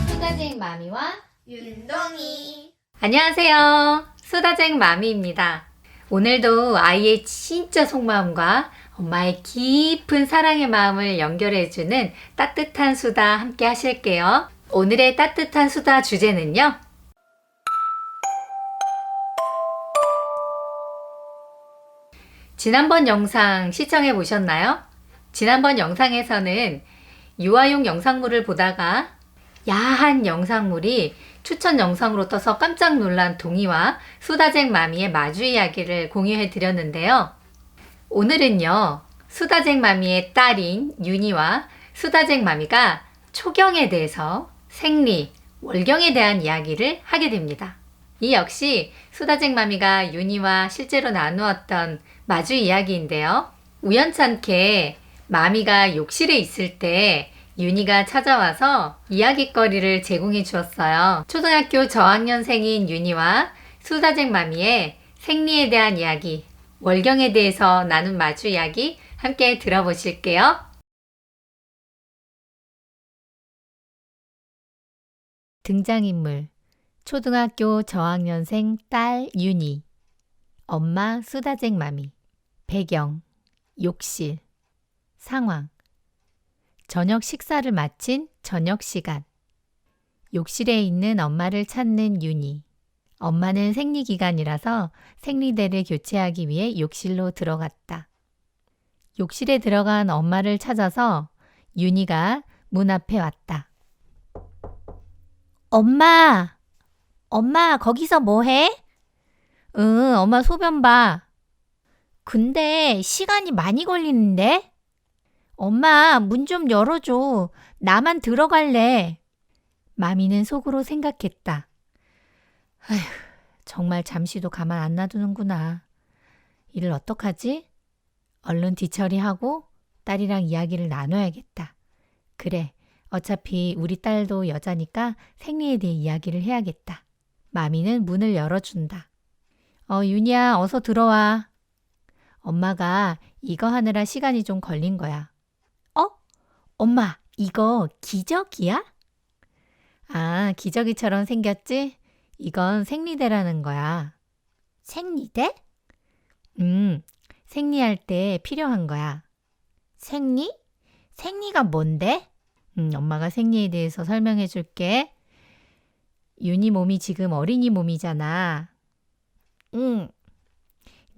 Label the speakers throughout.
Speaker 1: 수다쟁 마미와
Speaker 2: 윤동이.
Speaker 1: 안녕하세요. 수다쟁 마미입니다. 오늘도 아이의 진짜 속마음과 엄마의 깊은 사랑의 마음을 연결해주는 따뜻한 수다 함께 하실게요. 오늘의 따뜻한 수다 주제는요. 지난번 영상 시청해 보셨나요? 지난번 영상에서는 유아용 영상물을 보다가 야한 영상물이 추천 영상으로 떠서 깜짝 놀란 동이와 수다쟁 마미의 마주 이야기를 공유해 드렸는데요. 오늘은요, 수다쟁 마미의 딸인 윤희와 수다쟁 마미가 초경에 대해서 생리, 월경에 대한 이야기를 하게 됩니다. 이 역시 수다쟁 마미가 윤희와 실제로 나누었던 마주 이야기인데요. 우연찮게 마미가 욕실에 있을 때 윤희가 찾아와서 이야깃거리를 제공해 주었어요. 초등학교 저학년생인 윤희와 수다쟁 마미의 생리에 대한 이야기, 월경에 대해서 나눈 마주 이야기 함께 들어보실게요. 등장인물 초등학교 저학년생 딸 윤희, 엄마 수다쟁 마미, 배경 욕실, 상황 저녁 식사를 마친 저녁 시간. 욕실에 있는 엄마를 찾는 윤희. 엄마는 생리기간이라서 생리대를 교체하기 위해 욕실로 들어갔다. 욕실에 들어간 엄마를 찾아서 윤희가 문 앞에 왔다. 엄마! 엄마, 거기서 뭐 해? 응, 엄마 소변 봐. 근데 시간이 많이 걸리는데? 엄마, 문 좀 열어줘. 나만 들어갈래. 마미는 속으로 생각했다. 아휴, 정말 잠시도 가만 안 놔두는구나. 이를 어떡하지? 얼른 뒤처리하고 딸이랑 이야기를 나눠야겠다. 그래, 어차피 우리 딸도 여자니까 생리에 대해 이야기를 해야겠다. 마미는 문을 열어준다. 윤희야, 어서 들어와. 엄마가 이거 하느라 시간이 좀 걸린 거야. 엄마, 이거 기저귀야? 아, 기저귀처럼 생겼지? 이건 생리대라는 거야. 생리대? 생리할 때 필요한 거야. 생리? 생리가 뭔데? 엄마가 생리에 대해서 설명해 줄게. 윤희 몸이 지금 어린이 몸이잖아. 근데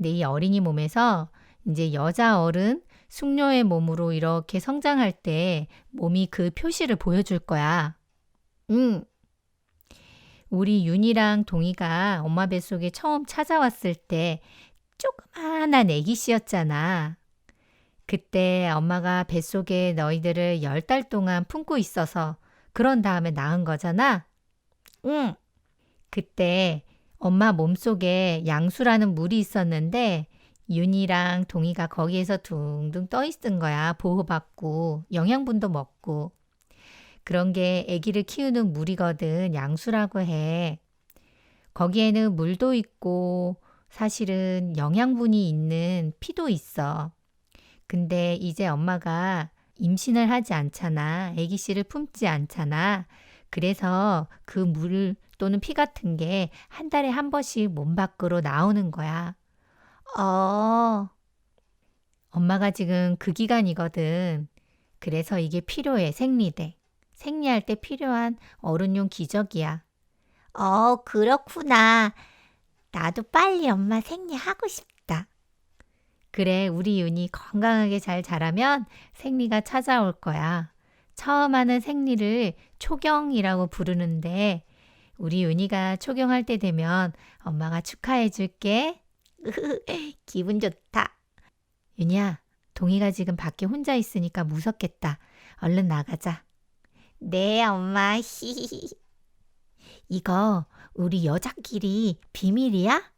Speaker 1: 이 어린이 몸에서 이제 여자 어른 숙녀의 몸으로 이렇게 성장할 때 몸이 그 표시를 보여줄 거야. 우리 윤희랑 동이가 엄마 뱃속에 처음 찾아왔을 때 조그만한 애기씨였잖아. 그때 엄마가 뱃속에 너희들을 10달 동안 품고 있어서 그런 다음에 낳은 거잖아. 그때 엄마 몸속에 양수라는 물이 있었는데 윤희랑 동이가 거기에서 둥둥 떠 있은 거야. 보호받고 영양분도 먹고. 그런 게 아기를 키우는 물이거든. 양수라고 해. 거기에는 물도 있고 사실은 영양분이 있는 피도 있어. 근데 이제 엄마가 임신을 하지 않잖아. 아기 씨를 품지 않잖아. 그래서 그 물 또는 피 같은 게 한 달에 한 번씩 몸 밖으로 나오는 거야. 엄마가 지금 그 기간이거든. 그래서 이게 필요해, 생리대. 생리할 때 필요한 어른용 기저귀야. 그렇구나. 나도 빨리 엄마 생리하고 싶다. 그래, 우리 윤희 건강하게 잘 자라면 생리가 찾아올 거야. 처음 하는 생리를 초경이라고 부르는데 우리 윤희가 초경할 때 되면 엄마가 축하해 줄게. 기분 좋다. 윤희야, 동이가 지금 밖에 혼자 있으니까 무섭겠다. 얼른 나가자. 네, 엄마. 이거 우리 여자끼리 비밀이야?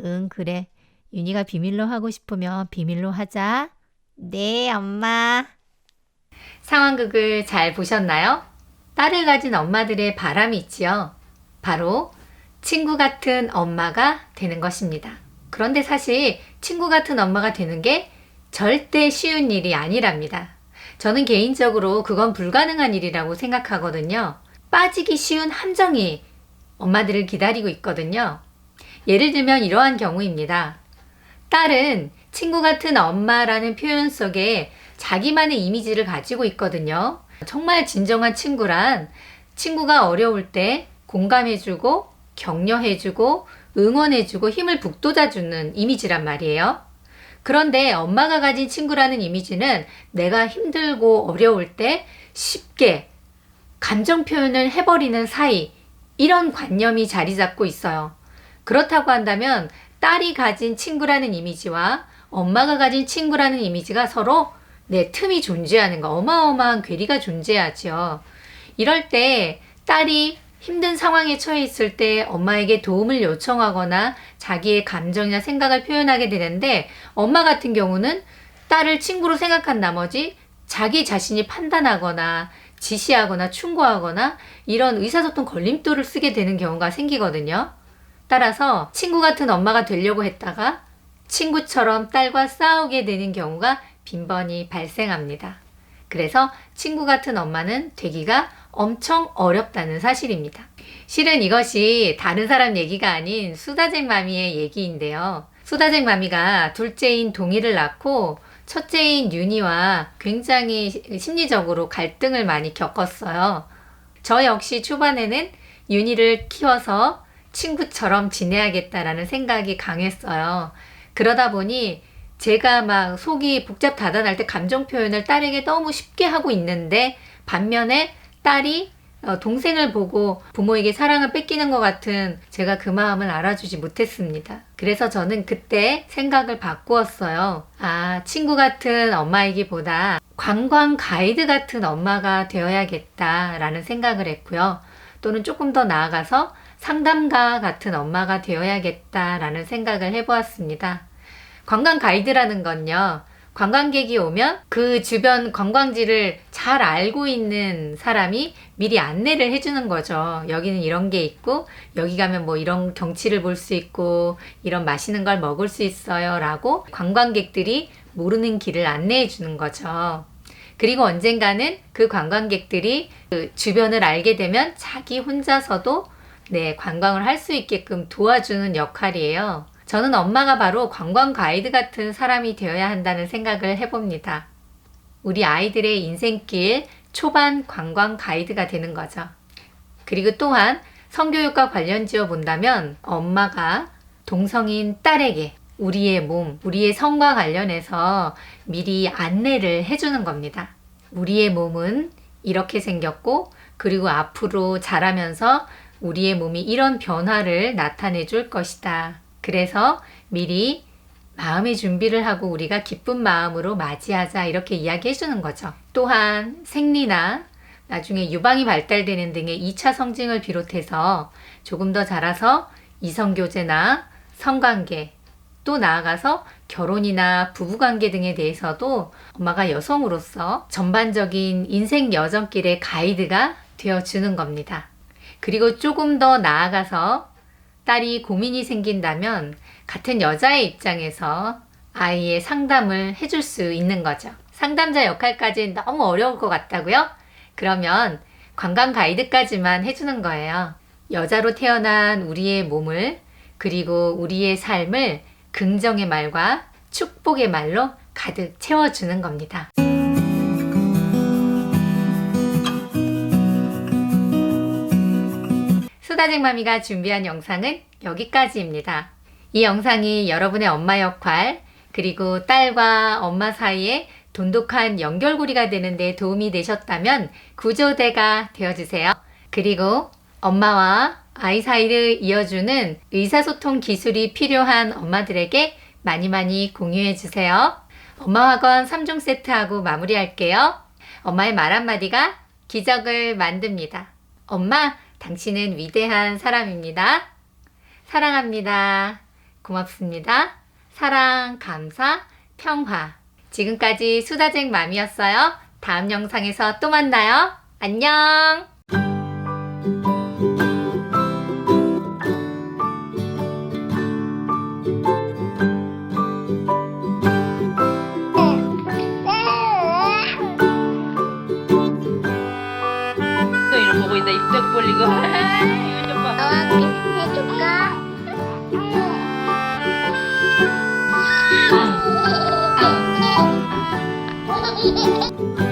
Speaker 1: 응, 그래. 윤희가 비밀로 하고 싶으면 비밀로 하자. 네, 엄마. 상황극을 잘 보셨나요? 딸을 가진 엄마들의 바람이 있지요. 바로 친구 같은 엄마가 되는 것입니다. 그런데 사실 친구 같은 엄마가 되는 게 절대 쉬운 일이 아니랍니다. 저는 개인적으로 그건 불가능한 일이라고 생각하거든요. 빠지기 쉬운 함정이 엄마들을 기다리고 있거든요. 예를 들면 이러한 경우입니다. 딸은 친구 같은 엄마라는 표현 속에 자기만의 이미지를 가지고 있거든요. 정말 진정한 친구란 친구가 어려울 때 공감해주고 격려해주고 응원해주고 힘을 북돋아주는 이미지란 말이에요. 그런데 엄마가 가진 친구라는 이미지는 내가 힘들고 어려울 때 쉽게 감정 표현을 해버리는 사이, 이런 관념이 자리 잡고 있어요. 그렇다고 한다면 딸이 가진 친구라는 이미지와 엄마가 가진 친구라는 이미지가 서로 틈이 존재하는 거, 어마어마한 괴리가 존재하죠. 이럴 때 딸이 힘든 상황에 처해 있을 때 엄마에게 도움을 요청하거나 자기의 감정이나 생각을 표현하게 되는데, 엄마 같은 경우는 딸을 친구로 생각한 나머지 자기 자신이 판단하거나 지시하거나 충고하거나 이런 의사소통 걸림돌을 쓰게 되는 경우가 생기거든요. 따라서 친구 같은 엄마가 되려고 했다가 친구처럼 딸과 싸우게 되는 경우가 빈번히 발생합니다. 그래서 친구 같은 엄마는 되기가 엄청 어렵다는 사실입니다. 실은 이것이 다른 사람 얘기가 아닌 수다쟁 마미의 얘기인데요. 수다쟁 마미가 둘째인 동이를 낳고 첫째인 윤희와 굉장히 심리적으로 갈등을 많이 겪었어요. 저 역시 초반에는 윤희를 키워서 친구처럼 지내야겠다라는 생각이 강했어요. 그러다 보니 제가 막 속이 복잡다단할 때 감정 표현을 딸에게 너무 쉽게 하고 있는데, 반면에 딸이 동생을 보고 부모에게 사랑을 뺏기는 것 같은 제가 그 마음을 알아주지 못했습니다. 그래서 저는 그때 생각을 바꾸었어요. 친구 같은 엄마이기보다 관광 가이드 같은 엄마가 되어야겠다라는 생각을 했고요. 또는 조금 더 나아가서 상담가 같은 엄마가 되어야겠다라는 생각을 해보았습니다. 관광 가이드라는 건요, 관광객이 오면 그 주변 관광지를 잘 알고 있는 사람이 미리 안내를 해주는 거죠. 여기는 이런 게 있고, 여기 가면 뭐 이런 경치를 볼 수 있고, 이런 맛있는 걸 먹을 수 있어요 라고 관광객들이 모르는 길을 안내해 주는 거죠. 그리고 언젠가는 그 관광객들이 그 주변을 알게 되면 자기 혼자서도 관광을 할 수 있게끔 도와주는 역할이에요. 저는 엄마가 바로 관광 가이드 같은 사람이 되어야 한다는 생각을 해봅니다. 우리 아이들의 인생길 초반 관광 가이드가 되는 거죠. 그리고 또한 성교육과 관련 지어 본다면 엄마가 동성인 딸에게 우리의 몸, 우리의 성과 관련해서 미리 안내를 해주는 겁니다. 우리의 몸은 이렇게 생겼고, 그리고 앞으로 자라면서 우리의 몸이 이런 변화를 나타내 줄 것이다. 그래서 미리 마음의 준비를 하고 우리가 기쁜 마음으로 맞이하자, 이렇게 이야기해 주는 거죠. 또한 생리나 나중에 유방이 발달되는 등의 2차 성징을 비롯해서 조금 더 자라서 이성교제나 성관계, 또 나아가서 결혼이나 부부관계 등에 대해서도 엄마가 여성으로서 전반적인 인생 여정길의 가이드가 되어주는 겁니다. 그리고 조금 더 나아가서 딸이 고민이 생긴다면 같은 여자의 입장에서 아이의 상담을 해줄 수 있는 거죠. 상담자 역할까지는 너무 어려울 것 같다고요? 그러면 관광 가이드까지만 해주는 거예요. 여자로 태어난 우리의 몸을, 그리고 우리의 삶을 긍정의 말과 축복의 말로 가득 채워주는 겁니다. 수다쟁 마미가 준비한 영상은 여기까지입니다. 이 영상이 여러분의 엄마 역할, 그리고 딸과 엄마 사이에 돈독한 연결고리가 되는 데 도움이 되셨다면 구조대가 되어주세요. 그리고 엄마와 아이 사이를 이어주는 의사소통 기술이 필요한 엄마들에게 많이 많이 공유해주세요. 엄마학원 3종 세트하고 마무리할게요. 엄마의 말 한마디가 기적을 만듭니다. 엄마, 당신은 위대한 사람입니다. 사랑합니다. 고맙습니다. 사랑, 감사, 평화. 지금까지 수다쟁 맘이었어요. 다음 영상에서 또 만나요. 안녕!
Speaker 3: 이거. 이거 좀 봐.
Speaker 2: 너가 해줄까?